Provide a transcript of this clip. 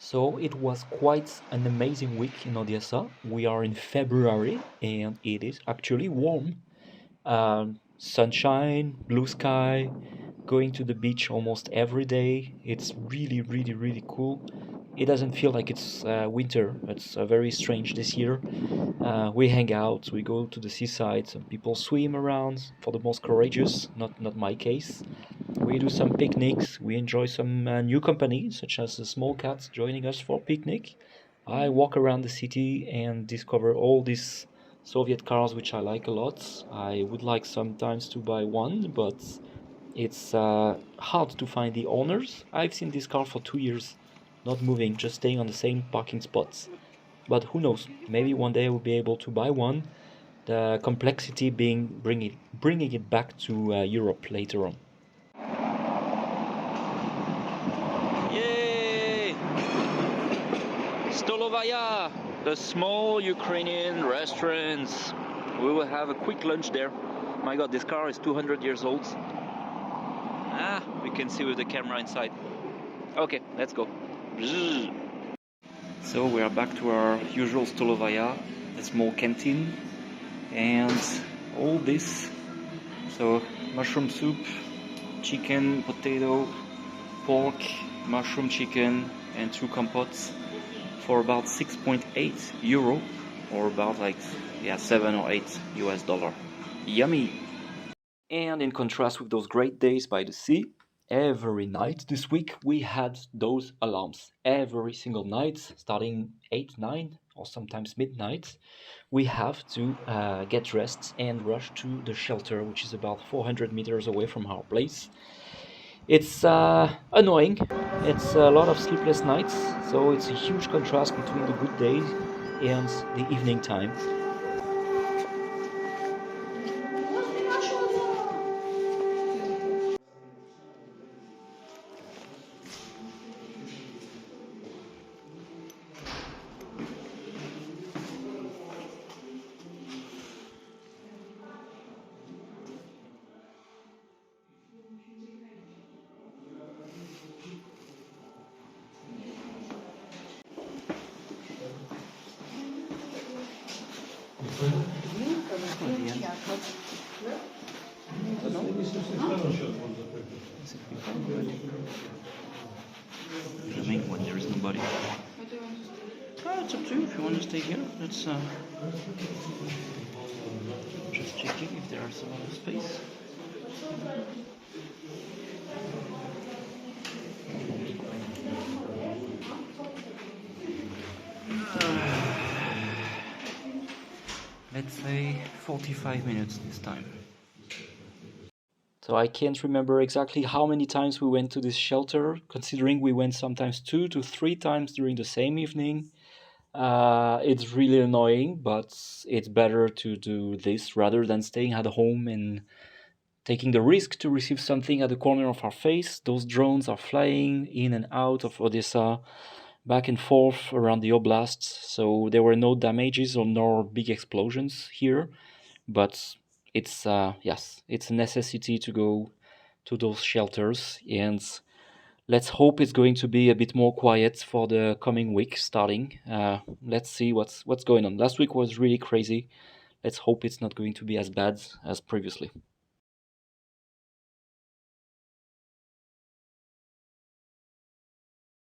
So it was quite an amazing week in Odessa. We are in February and it is actually warm. Sunshine, blue sky, going to the beach almost every day. It's really, really, really cool. It doesn't feel like it's winter. It's very strange this year. We hang out, we go to the seaside, some people swim around, for the most courageous, not my case. We do some picnics, we enjoy some new company, such as the small cats joining us for picnic. I walk around the city and discover all these Soviet cars, which I like a lot. I would like sometimes to buy one, but it's hard to find the owners. I've seen this car for 2 years, not moving, just staying on the same parking spots. But who knows? Maybe one day I will be able to buy one. The complexity being bringing it back to Europe later on. Yay! Stolovaya, the small Ukrainian restaurants. We will have a quick lunch there. My god, this car is 200 years old. We can see with the camera inside. Okay, let's go. So we are back to our usual Stolovaya, the small canteen, and all this. So mushroom soup, chicken, potato, pork, mushroom chicken, and 2 compotes for about 6.8 euro, or about 7 or 8 US dollar. Yummy! And in contrast with those great days by the sea, every night this week we had those alarms. Every single night, starting 8, 9, or sometimes midnight, we have to get dressed and rush to the shelter, which is about 400 meters away from our place. It's annoying. It's a lot of sleepless nights, so it's a huge contrast between the good days and the evening time. Filming when there is nobody. It's up to you if you want to stay here. Let's just checking if there is a lot of space. Let's say 45 minutes this time. So I can't remember exactly how many times we went to this shelter, considering we went sometimes 2 to 3 times during the same evening. It's really annoying, but it's better to do this rather than staying at home and taking the risk to receive something at the corner of our face. Those drones are flying in and out of Odessa, back and forth around the oblast, so there were no damages or no big explosions here, but it's yes, it's a necessity to go to those shelters, and let's hope it's going to be a bit more quiet for the coming week starting. Let's see what's going on. Last week was really crazy. Let's hope it's not going to be as bad as previously.